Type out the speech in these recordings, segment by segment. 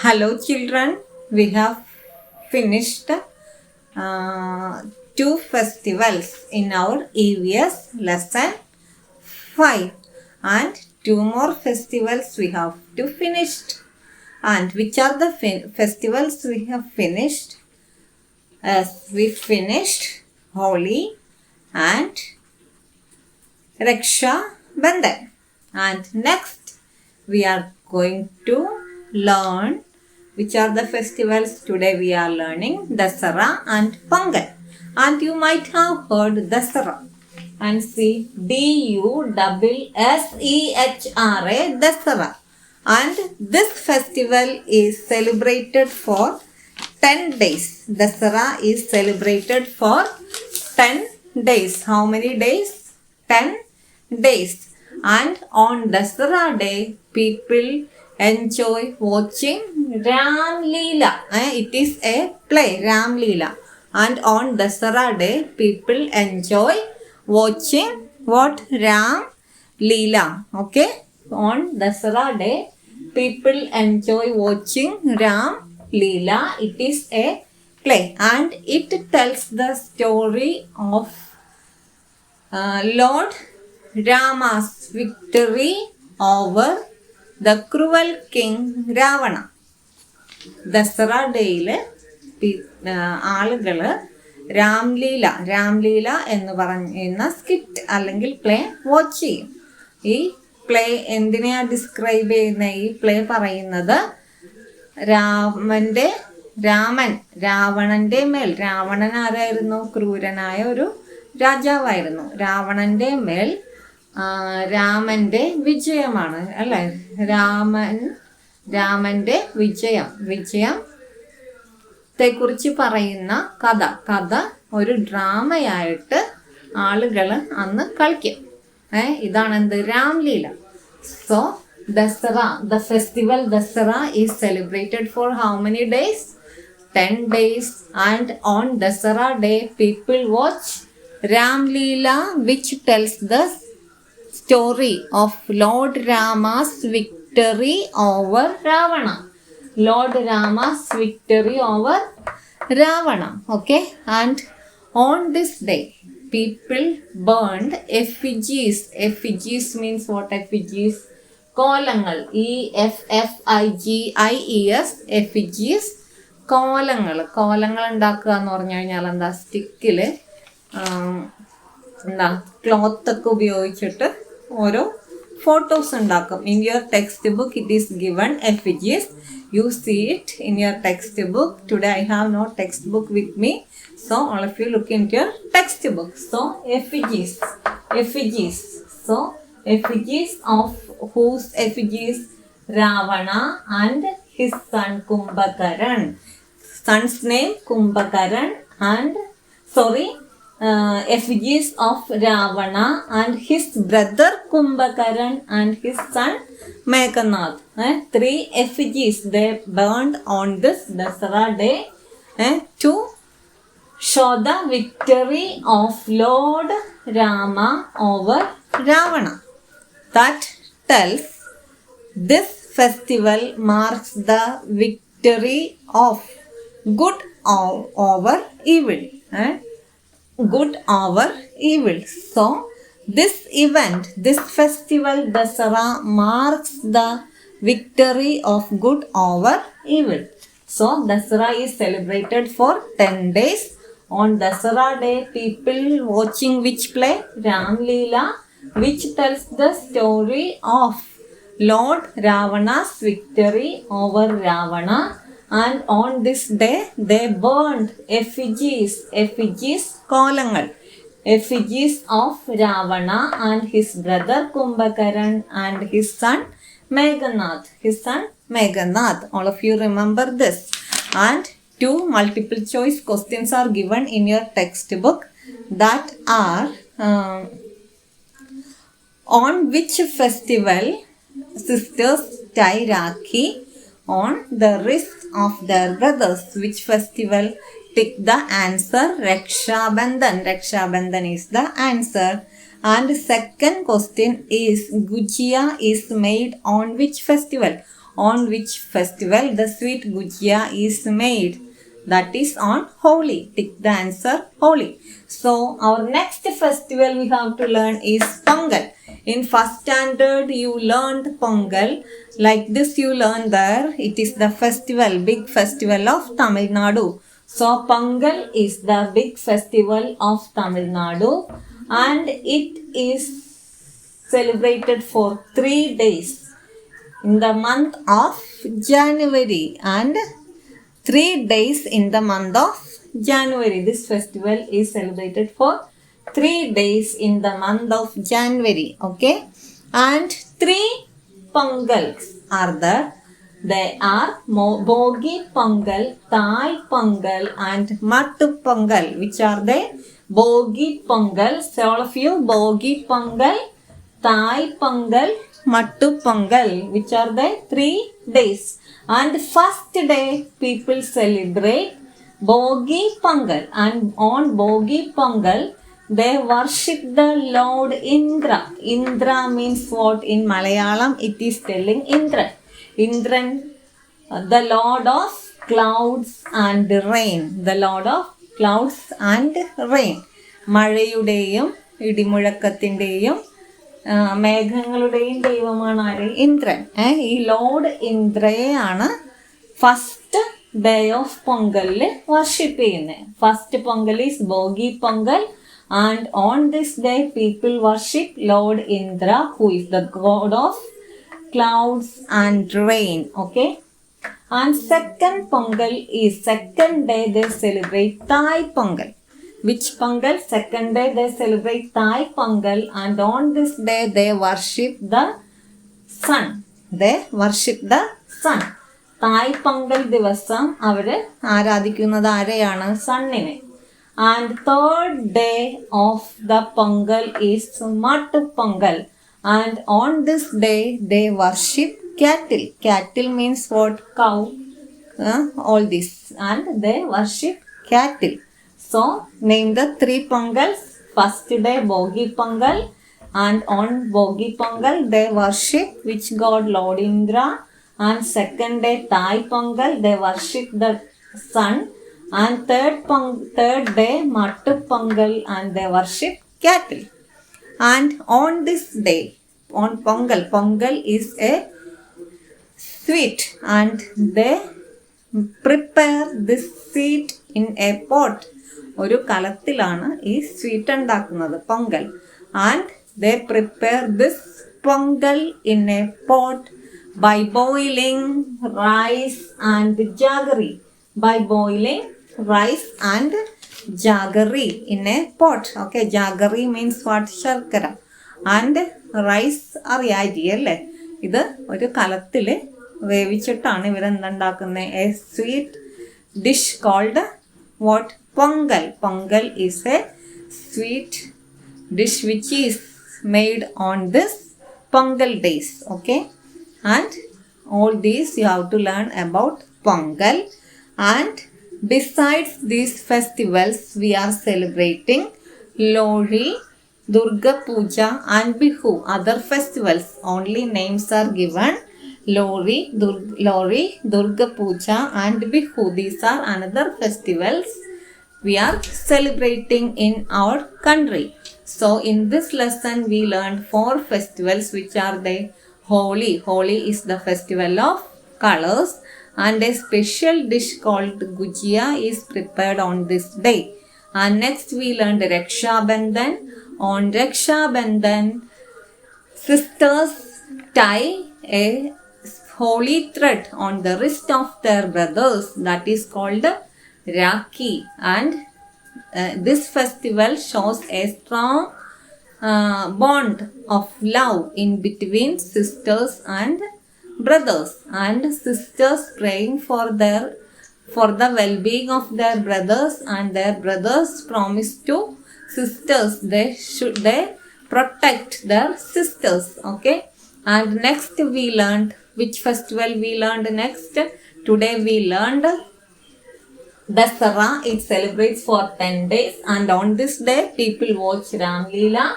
Hello, children. We have finished two festivals in our EVS lesson 5, and two more festivals we have to finish. And which are the festivals we have finished? As we finished Holi and Raksha Bandhan. And next we are going to learn which are the festivals. Today we are learning Dasara and Pongal. And you might have heard Dasara. And see, Dussehra, Dasara. And this festival is celebrated for 10 days. Dasara is celebrated for 10 days. How many days? 10 days. And on Dasara day, people enjoy watching Ram Leela. It is a play, Ram Leela. And on Dasara day, people enjoy watching what? Ram Leela. Okay? On Dasara day, people enjoy watching Ram Leela. It is a play. And it tells the story of Lord Rama's victory over the cruel king Ravana. Dussehra ഡേയിൽ ആളുകൾ രാംലീല എന്ന് പറയുന്ന skit അല്ലെങ്കിൽ play watch ചെയ്യും. ഈ play എന്തിനെയാണ് describe ചെയ്യുന്ന? ഈ പ്ലേ പറയുന്നത് രാവണന്റെ മേൽ, രാവണൻ ആരായിരുന്നു? ക്രൂരനായ ഒരു രാജാവായിരുന്നു. രാവണന്റെ മേൽ രാമന്റെ വിജയമാണ്, അല്ലെ? രാമന്റെ വിജയത്തെക്കുറിച്ച് പറയുന്ന കഥ ഒരു ഡ്രാമയായിട്ട് ആളുകൾ അന്ന് കളിക്കും. ഇതാണ് എന്ത്? Ramlila. So Dussehra, the festival Dussehra is celebrated for how many days? 10 days. And on Dasara day, people watch Ram Leela, which tells the story of Lord Rama's victory over Ravana. Lord Rama's victory over Ravana. Okay? And on this day, people burned effigies. Effigies means what? Effigies? കോലങ്ങൾ. EFFIGIES. effigies. കോലങ്ങൾ ഉണ്ടാക്കുക എന്ന് പറഞ്ഞു കഴിഞ്ഞാൽ എന്താ? സ്റ്റിക്കിൽ ക്ലോത്തൊക്കെ ഉപയോഗിച്ചിട്ട് ഓരോ photos ഉണ്ടാക്കും. In your text book it is given effigies. You see it in your textbook. Today I have no textbook with me, so all of you look into your textbook. So effigies. So effigies of whose effigies? Ravana and his son Kumbhakaran. Son's name Kumbhakaran and effigies of Ravana and his brother Kumbhakaran and his son Meghnath. 3 effigies they burned on this Dasara day to show the victory of Lord Rama over Ravana. That tells this festival marks the victory of good over evil. Good over evil. So this event, this festival Dasara marks the victory of good over evil. So Dasara is celebrated for 10 days. On Dasara day, people watching which play? Ram Leela, which tells the story of Lord Ravana's victory over Ravana. And on this day, they burned effigies, കോലങ്ങൾ, effigies of Ravana and his brother Kumbhakaran and his son Meghnath. All of you remember this. And 2 multiple choice questions are given in your textbook that are on which festival sisters tie Rakhi on the wrist of their brothers? Which festival? Tick the answer. Raksha Bandhan is the answer. And second question is Gujia is made on which festival? on which festival the sweet gujia is made. That is on Holi. Tick the answer, Holi. So our next festival we have to learn is Pongal. In first standard you learned Pongal. Like this you learn there. It is the festival, big festival of Tamil Nadu. So Pongal is the big festival of Tamil Nadu and it is celebrated for 3 days in the month of January and 3 days in the month of January. This festival is celebrated for 3 days in the month of January. Okay. And 3 Pongals are there. They are Bogi Pongal, Thai Pongal and Mattu Pongal. Which are they? Bogi Pongal. So all of you, Bogi Pongal, Thai Pongal, Mattu Pongal. Which are they? 3 days. And first day people celebrate Bogi Pongal, and on Bogi Pongal they worship the Lord Indra. Indra means what in Malayalam? It is telling Indran. Indran, the Lord of clouds and rain. The Lord of clouds and rain. മഴയുടെയും ഇടിമുഴക്കത്തിൻ്റെയും മേഘങ്ങളുടെയും ദൈവമാണ് ആര്? ഇന്ദ്രൻ. ഈ lord ഇന്ദ്രയെയാണ് first day of പൊങ്കലിൽ worship ചെയ്യുന്നത്. First Pongal is Bhogi Pongal and on this day people worship lord Indra who is the god of clouds and rain. Okay. And second Pongal is second day they celebrate Thai Pongal. Which Pongal? Second day they celebrate Thai Pongal and on this day they worship the sun. They worship the sun. Thai Pongal ദിവസം അവര് ആരാധിക്കുന്നത് ആരെയാണ്? സണ്ണിനെ. And third day of the Pongal is Mattu Pongal. And on this day they worship cattle. Cattle means what? Cow. All this. And they worship cattle. So name the 3 Pongals. First day Bogi Pongal. And on Bogi Pongal they worship which god? Lord Indra. And second day Thai Pongal they worship the sun. And third day Mattu Pongal and they worship cattle. And on this day, on Pongal, Pongal is a sweet and they prepare this sweet in a pot. ഒരു കലത്തിലാണ് ഈ sweet ഉണ്ടാക്കുന്നത്, Pongal. And they prepare this pongal in a pot by boiling rice and jaggery. By boiling rice and jaggery in a pot. Okay, jaggery means what? ശർക്കര. And rice അറിയാരി അല്ലേ? ഇത് ഒരു കലത്തിൽ വേവിച്ചിട്ടാണ് ഇവരെന്തുണ്ടാക്കുന്നത്? A sweet dish called what? Pongal. Pongal is a sweet dish which is made on this Pongal days. Okay, and all these you have to learn about Pongal. And besides these festivals, we are celebrating Lori, Durga Puja and Bihu. Other festivals, only names are given. Lori, Durga Puja and Bihu. These are another festivals we are celebrating in our country. So in this lesson we learned 4 festivals. Which are they? Holi. Holi is the festival of colors. And a special dish called gujia is prepared on this day. And next we learned Raksha Bandhan. On Raksha Bandhan, sisters tie a holy thread on the wrist of their brothers. That is called Rakhi. And this festival shows a strong bond of love in between sisters and brothers, and sisters praying for the well-being of their brothers, and their brothers promise to sisters they protect their sisters. Okay, and next we learned which festival we learned next. Today we learned Dasara. It celebrates for 10 days, and on this day people watch Ram Leela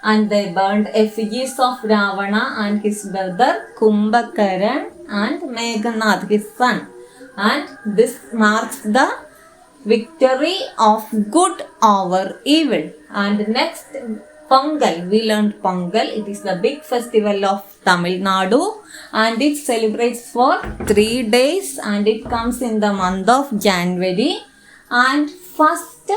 and they burned effigies of Ravana and his brother Kumbhakaran and Meghannath, his son. And this marks the victory of good over evil. And next, Pongal. We learned Pongal. It is the big festival of Tamil Nadu and it celebrates for 3 days and it comes in the month of January. And first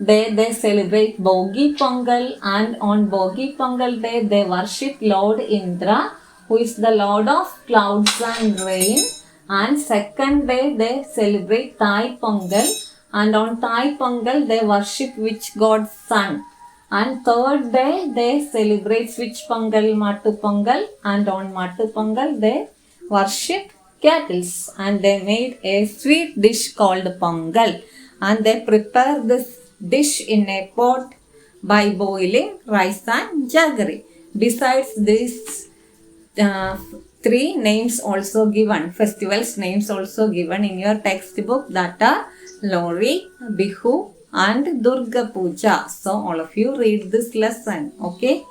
day they celebrate Bogi Pongal, and on Bogi Pongal day they worship Lord Indra, who is the Lord of clouds and rain. And second day they celebrate Thai Pongal, and on Thai Pongal they worship which god's son. And third day they celebrate which Pongal, Mattu Pongal, and on Mattu Pongal they worship cattle, and they made a sweet dish called Pongal, and they prepare this dish in a pot by boiling rice and jaggery. Besides these three names also given, festivals names also given in your textbook, that are Lori, Bihu and Durga Puja. So all of you read this lesson, okay?